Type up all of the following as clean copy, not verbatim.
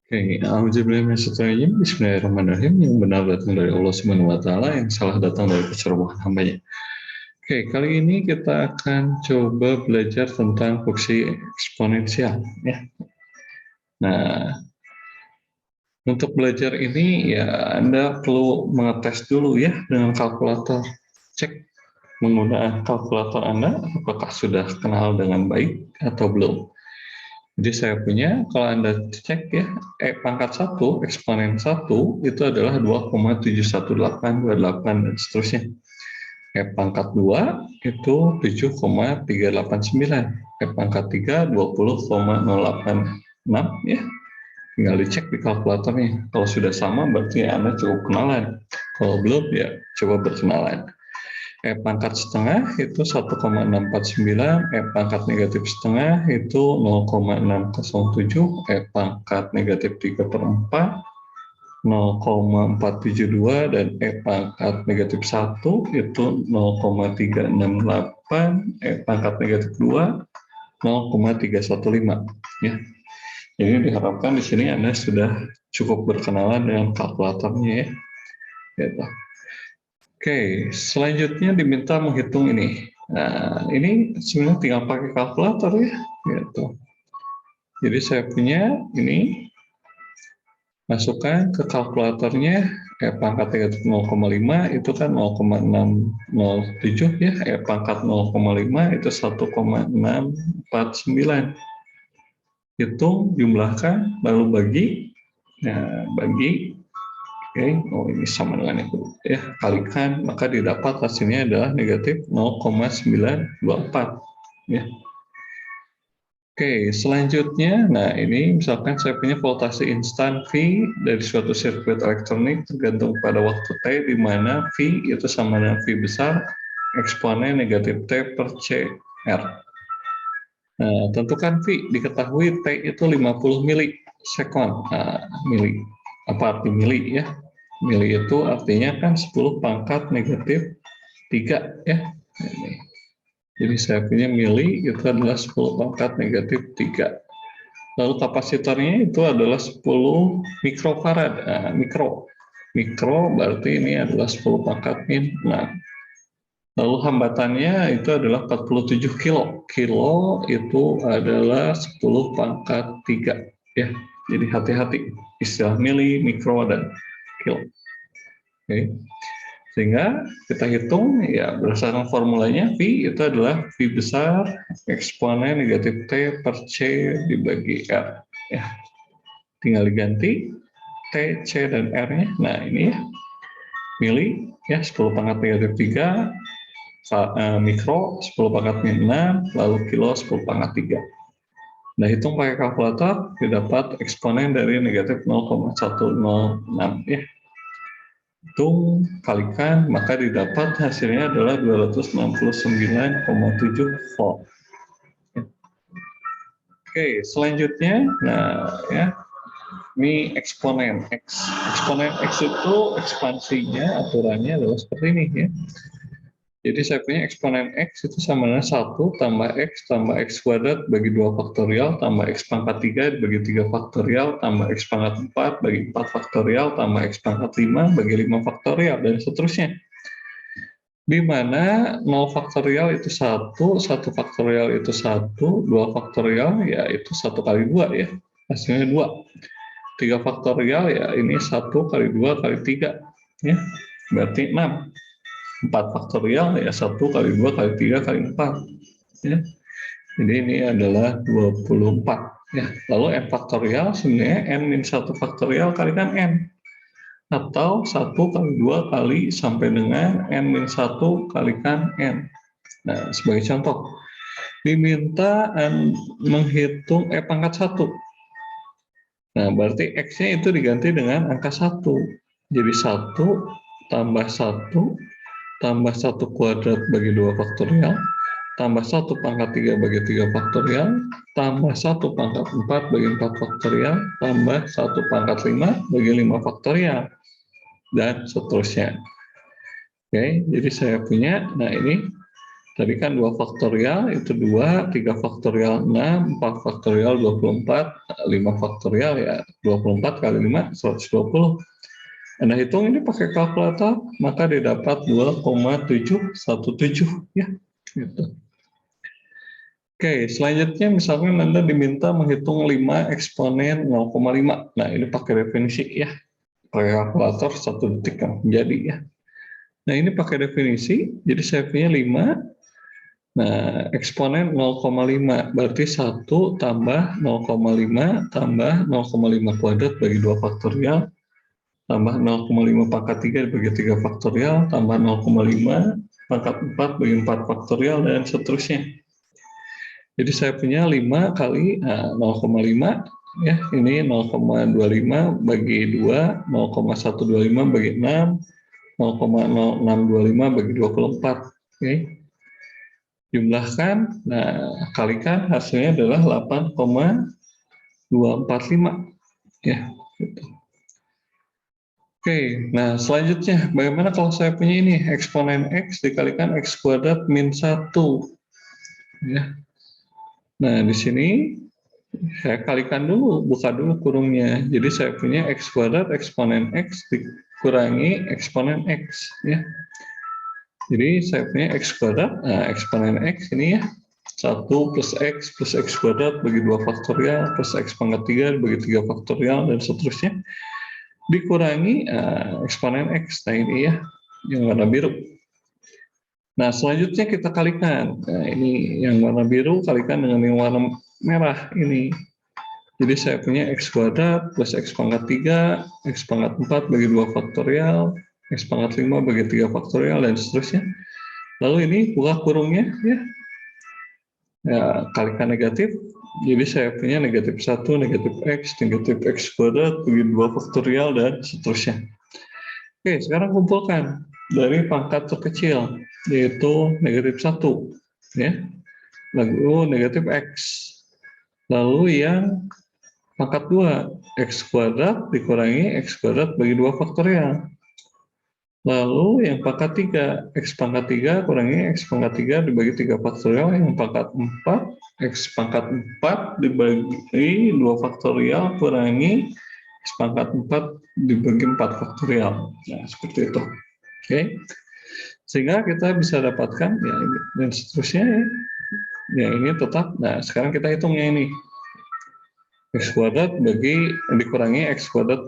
Oke, Auzubillahiminasyaitonirrajim. Bismillahirrahmanirrahim. Yang benar datang dari Allah Subhanahu wa taala, yang salah datang dari kecerobohan hambanya. Oke, kali ini kita akan coba belajar tentang fungsi eksponensial ya. Nah, untuk belajar ini ya Anda perlu mengetes dulu ya dengan kalkulator. Cek menggunakan kalkulator Anda apakah sudah kenal dengan baik atau belum. Jadi saya punya, kalau Anda cek ya, pangkat 1, eksponen 1, itu adalah 2,71828 dan seterusnya. Pangkat 2, itu 7,389. Pangkat 3, 20,086 ya. Tinggal dicek di kalkulatornya. Kalau sudah sama, berarti Anda cukup kenalan. Kalau belum, ya coba berkenalan. Pangkat setengah itu 1,649, pangkat negatif setengah itu 0,607, pangkat negatif 3/4 0,472, dan pangkat negatif 1 itu 0,368, pangkat negatif 2 0,315 ya. Jadi diharapkan di sini Anda sudah cukup berkenalan dengan kalkulatornya ya. Gitu. Oke, selanjutnya diminta menghitung ini. Nah, ini sebenarnya tinggal pakai kalkulator ya, gitu. Jadi saya punya ini, masukkan ke kalkulatornya, pangkat negatif 0,5 itu kan 0,607 ya, pangkat 0,5 itu 1,649. Hitung, jumlahkan, lalu bagi. Nah, bagi. Oke, oh ini sama dengan itu ya, kalikan, maka didapat hasilnya adalah negatif 0,924 ya. Oke, selanjutnya, nah ini misalkan saya punya voltase instan V dari suatu sirkuit elektronik tergantung pada waktu T, di mana V itu sama dengan V besar, eksponen negatif T per C R. Nah, tentukan V, diketahui T itu 50 milisekon. Nah, mili, apa arti mili ya? Mili itu artinya kan 10 pangkat negatif 3 ya. Jadi saya punya mili itu adalah 10 pangkat negatif 3. Lalu kapasitornya itu adalah 10 mikrofarad. Nah, mikro berarti ini adalah 10 pangkat min 6. Lalu hambatannya itu adalah 47 kilo. Kilo itu adalah 10 pangkat 3 ya. Jadi hati-hati istilah mili, mikro, dan kilo. Oke. Sehingga kita hitung ya berdasarkan formulanya, V itu adalah V besar eksponen negatif T per C dibagi R ya. Tinggal diganti T, C, dan R-nya. Nah, ini ya. Mili ya 10 pangkat negatif 3, mikro 10 pangkat min 6, lalu kilo 10 pangkat 3. Nah, hitung pakai kalkulator, didapat eksponen dari negatif 0,106 ya. Hitung, kalikan, maka didapat hasilnya adalah 269,7 volt. Oke, selanjutnya, nah ya, ini eksponen X. Eksponen X itu ekspansinya, aturannya adalah seperti ini ya. Jadi saya punya eksponen X itu sama dengan 1 tambah X tambah X kuadrat bagi 2 faktorial tambah X pangkat 3 bagi 3 faktorial tambah X pangkat 4 bagi 4 faktorial tambah X pangkat 5 bagi 5 faktorial, dan seterusnya. Di mana 0 faktorial itu 1, 1 faktorial itu 1, 2 faktorial ya itu 1 kali 2 ya, hasilnya 2. 3 faktorial ya ini 1 kali 2 kali 3 ya, berarti 6. 4 faktorial ya 1 kali 2 kali 3 kali 4 ya. Jadi ini adalah 24 ya. Lalu n faktorial sebenarnya n-1 faktorial kalikan n, atau 1 kali 2 kali sampai dengan n-1 kalikan n. Nah, sebagai contoh, diminta menghitung pangkat 1. Nah, berarti X-nya itu diganti dengan angka 1. Jadi 1 tambah 1 tambah 1 kuadrat bagi 2 faktorial, tambah 1 pangkat 3 bagi 3 faktorial, tambah 1 pangkat 4 bagi 4 faktorial, tambah 1 pangkat 5 bagi 5 faktorial, dan seterusnya. Oke, jadi saya punya, nah ini Tadi kan 2 faktorial itu 2, 3 faktorial 6, 4 faktorial 24, 5 faktorial ya 24 kali 5, 120. Anda hitung ini pakai kalkulator, maka didapat 2,717 ya. Gitu. Oke, selanjutnya misalkan Anda diminta menghitung 5 eksponen 0,5. Nah, ini pakai definisi ya. Pakai kalkulator 1 detik kan menjadi ya. Nah, ini pakai definisi, jadi saya punya 5. Nah, eksponen 0,5 berarti 1 tambah 0,5 tambah 0,5 kuadrat bagi 2 faktorial tambah 0,5 pangkat 3 bagi 3 faktorial tambah 0,5 pangkat 4 bagi 4 faktorial dan seterusnya. Jadi saya punya 5 kali 0,5 ya, ini 0,25 bagi 2, 0,125 bagi 6, 0,0625 bagi 24. Oke. Jumlahkan, nah kalikan hasilnya adalah 8,245 ya. Gitu. Oke, nah selanjutnya bagaimana kalau saya punya ini eksponen X dikalikan X kuadrat min 1 ya. Nah di sini saya kalikan dulu, buka dulu kurungnya. Jadi saya punya X kuadrat eksponen X dikurangi eksponen X ya. Jadi saya punya X kuadrat, nah eksponen X ini ya 1 plus X kuadrat bagi 2 faktorial plus X pangkat 3 bagi 3 faktorial dan seterusnya dikurangi eksponen X. Nah ini ya yang warna biru. Nah selanjutnya kita kalikan. Nah ini yang warna biru kalikan dengan yang warna merah ini. Jadi saya punya X kuadrat plus X pangkat 3, X pangkat 4 bagi 2 faktorial, X pangkat 5 bagi 3 faktorial, dan seterusnya. Lalu ini buka kurungnya, ya kalikan negatif. Jadi saya punya negatif 1, negatif X kuadrat bagi 2 faktorial, dan seterusnya. Oke, sekarang kumpulkan dari pangkat terkecil, yaitu negatif 1. Ya. Lalu negatif X. Lalu yang pangkat 2, X kuadrat dikurangi X kuadrat bagi 2 faktorial. Lalu yang pangkat 3, X pangkat 3 kurangi X pangkat 3 dibagi 3 faktorial. Yang pangkat 4, X pangkat 4 dibagi 2 faktorial kurangi X pangkat 4 dibagi 4 faktorial. Nah, seperti itu. Oke. Sehingga kita bisa dapatkan, ya, dan seterusnya ya. Ya, ini tetap. Nah, sekarang kita hitungnya ini. X kuadrat dikurangi X kuadrat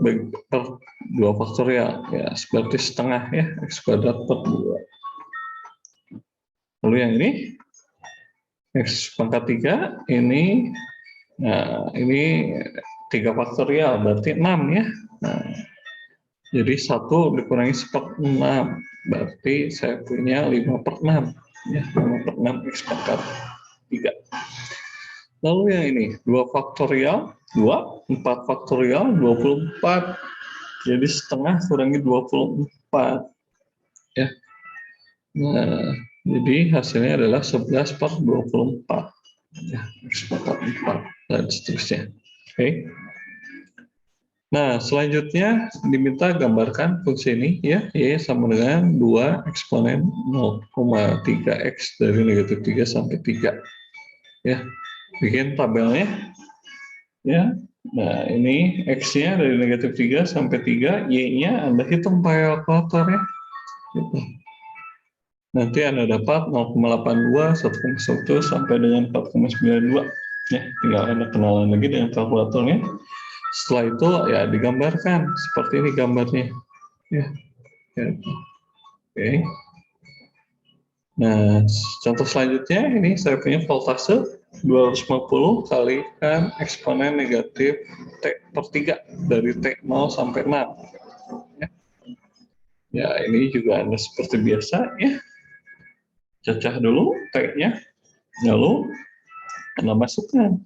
per 2 faktorial ya berarti setengah ya X kuadrat per 2. Lalu yang ini X pangkat 3 ini, nah ini 3 faktorial berarti 6 ya. Nah, jadi 1 dikurangi 1/6 berarti saya punya 5/6 ya, 5/6 X pangkat 3. Lalu yang ini 2 faktorial 2, 4 faktorial 24. Jadi setengah kurangi 24 ya. Nah, jadi hasilnya adalah 11/24 ya, sepakat 4 dan seterusnya. Oke. Nah, selanjutnya diminta gambarkan fungsi ini ya, Y sama dengan 2 eksponen 0,3X dari negatif 3 sampai 3 ya. Bikin tabelnya ya. Nah, ini X-nya dari negatif 3 sampai 3, Y-nya Anda hitung pakai kalkulator ya. Gitu. Nanti Anda dapat 0,82, 1,1 sampai dengan 4,92. Ya, tinggal Anda kenalan lagi dengan kalkulatornya. Setelah itu ya digambarkan seperti ini gambarnya. Ya. Oke. Nah, contoh selanjutnya ini saya punya voltase 250 kalikan eksponen negatif T per 3 dari T0 sampai 6. Ya, ini juga Anda seperti biasa ya. Cacah dulu T-nya, lalu Anda masukkan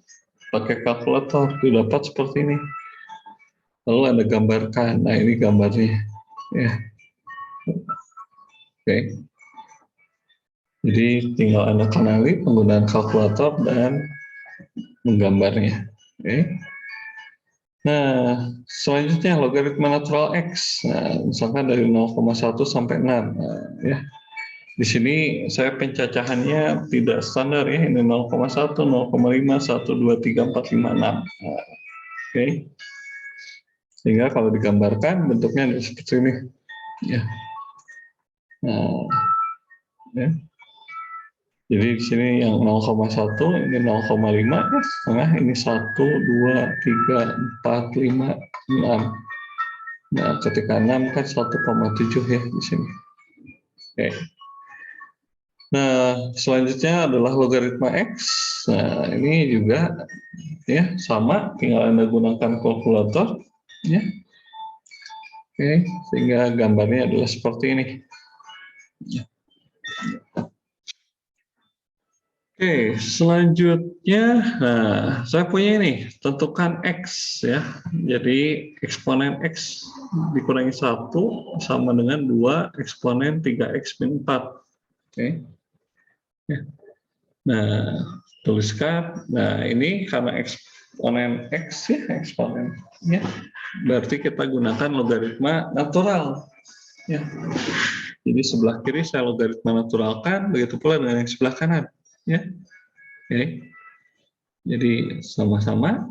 pakai kalkulator, didapat seperti ini. Lalu Anda gambarkan, nah ini gambarnya. Ya. Oke. Jadi tinggal Anda kenali penggunaan kalkulator dan menggambarnya. Oke. Nah, selanjutnya logaritma natural X. Nah, misalkan dari 0,1 sampai 6. Nah, ya. Di sini saya pencacahannya tidak standar ya, ini 0,1, 0,5, 1, 2, 3, 4, 5, 6. Nah, oke. Sehingga kalau digambarkan bentuknya adalah seperti ini. Ya. Nah, ya. Jadi di sini yang 0,1, ini 0,5, setengah, ini 1, 2, 3, 4, 5, 6. Nah, ketika 6 kan 1,7 ya di sini. Oke. Nah, selanjutnya adalah logaritma X. Nah, ini juga ya sama, tinggal Anda gunakan kalkulator ya. Oke, sehingga gambarnya adalah seperti ini. Oke, selanjutnya, nah, saya punya ini, tentukan X ya. Jadi eksponen X dikurangi 1 sama dengan 2 eksponen 3X min 4. Oke. Ya. Nah, tuliskan. Nah, ini karena eksponen X ya, eksponen. Ya. Berarti kita gunakan logaritma natural. Ya. Jadi sebelah kiri saya logaritma naturalkan, begitu pula dengan yang sebelah kanan. Ya. Oke. Jadi sama-sama.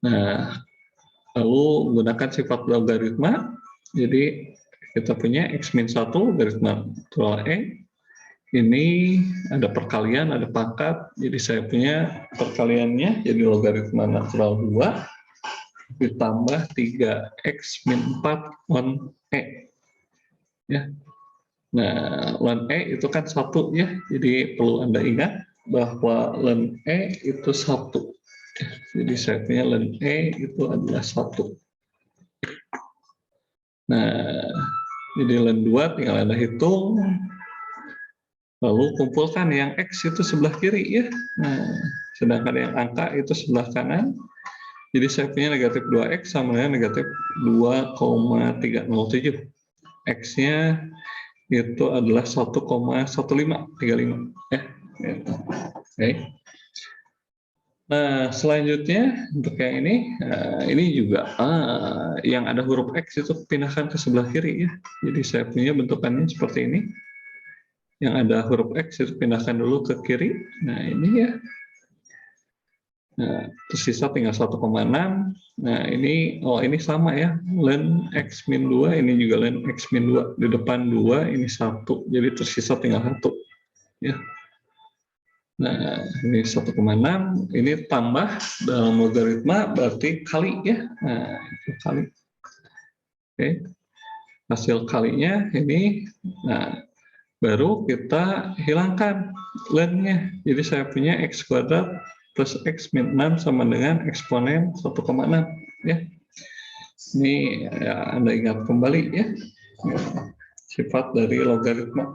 Nah, lalu gunakan sifat logaritma. Jadi kita punya X min 1 logaritma natural E. Ini ada perkalian, ada pangkat. Jadi saya punya perkaliannya jadi logaritma natural 2 ditambah 3X min 4 ln E. Ya. Nah, ln E itu kan 1 ya. Jadi perlu Anda ingat bahwa ln E itu 1. Jadi saya punya ln E itu adalah 1. Nah, jadi ln 2 tinggal Anda hitung. Lalu kumpulkan yang X itu sebelah kiri ya. Nah, sedangkan yang angka itu sebelah kanan. Jadi saya punya negatif 2X sama dengan negatif 2,307. X-nya itu adalah 1,1535 ya. Gitu. Oke. Nah, selanjutnya untuk yang ini juga yang ada huruf X itu pindahkan ke sebelah kiri ya. Jadi saya punya bentukannya seperti ini. Yang ada huruf X itu pindahkan dulu ke kiri. Nah, ini ya. Nah, tersisa tinggal 1,6. Nah, ini sama ya. Ln X min 2, ini juga ln X min 2. Di depan 2, ini 1. Jadi tersisa tinggal 1. Ya. Nah, ini 1,6, ini tambah dalam logaritma berarti kali ya. Nah, itu kali. Oke. Hasil kalinya ini, nah, baru kita hilangkan ln-nya. Jadi saya punya X kuadrat plus X min 6 sama dengan eksponen 1,6 ya. Ini ya, Anda ingat kembali ya. Sifat dari logaritma.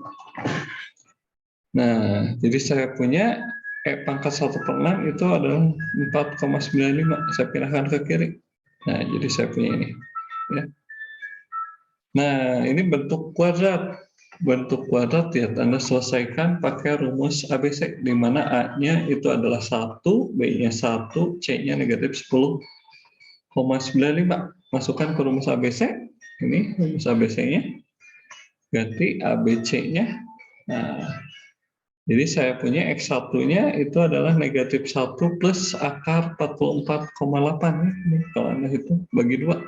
Nah, jadi saya punya E pangkat 1/6 itu adalah 4,95. Saya pindahkan ke kiri. Nah, jadi saya punya ini. Ya. Nah, ini bentuk kuadrat. Bentuk kuadrat ya, Anda selesaikan pakai rumus ABC, di mana A-nya itu adalah 1, B-nya 1, C-nya negatif 10,95. Masukkan ke rumus ABC. Ini rumus ABC-nya. Ganti ABC-nya. Nah, jadi saya punya X1-nya itu adalah negatif 1 plus akar 44,8. Ini kalau Anda hitung, bagi 2.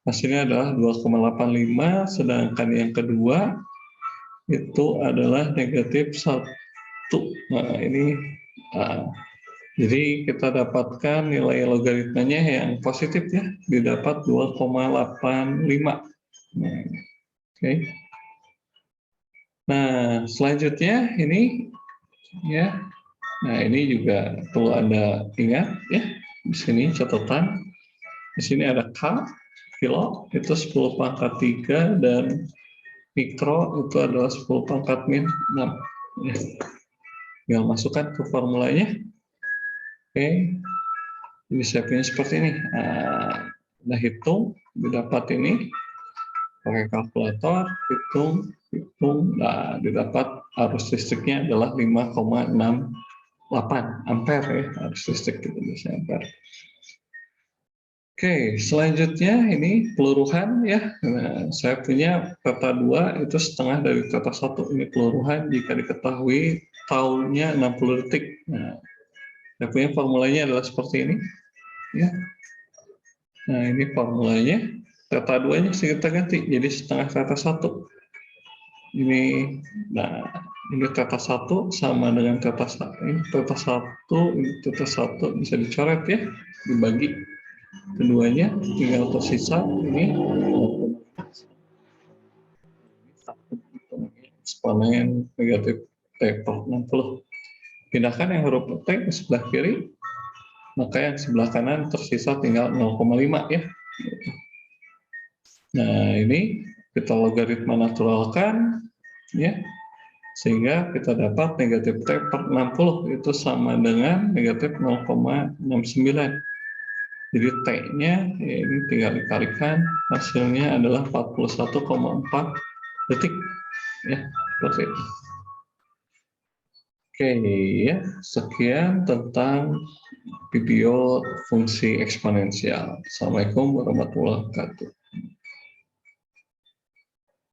Hasilnya adalah 2,85, sedangkan yang kedua itu adalah negatif 1. Nah, ini. Jadi kita dapatkan nilai logaritmanya yang positif ya, didapat 2,85. Nah, oke. Nah, selanjutnya ini ya. Nah, ini juga perlu Anda ingat ya. Di sini catatan. Di sini ada K, kilo, itu 10 pangkat 3, dan mikro itu adalah 10 pangkat min 6. Ya. Tinggal masukkan ke formulanya. Oke. Jadi saya punya seperti ini. Nah, hitung, didapat ini. Pakai kalkulator, hitung. Nah, didapat arus listriknya adalah 5,68 ampere ya, arus listrik itu biasanya ampere. Oke, selanjutnya ini peluruhan ya. Nah, saya punya theta 2 itu setengah dari theta 1. Ini peluruhan jika diketahui tahunnya 60 detik. Nah, saya punya formulanya adalah seperti ini. Ya. Nah, ini formulanya. Theta 2-nya kita ganti jadi setengah theta 1. Ini, nah, ini theta 1 sama dengan theta 1. Ini theta 1, ini theta 1 bisa dicoret ya, dibagi. Keduanya tinggal tersisa ini eksponen negatif T per 60. Pindahkan yang huruf T ke sebelah kiri, maka yang sebelah kanan tersisa tinggal 0,5 ya. Nah, ini kita logaritma naturalkan ya, sehingga kita dapat negatif T per 60 itu sama dengan negatif 0,69. Jadi T-nya ya, ini tinggal dikalikan, hasilnya adalah 41,4 detik. Ya, seperti itu. Oke, ya, sekian tentang video fungsi eksponensial. Assalamualaikum warahmatullahi wabarakatuh.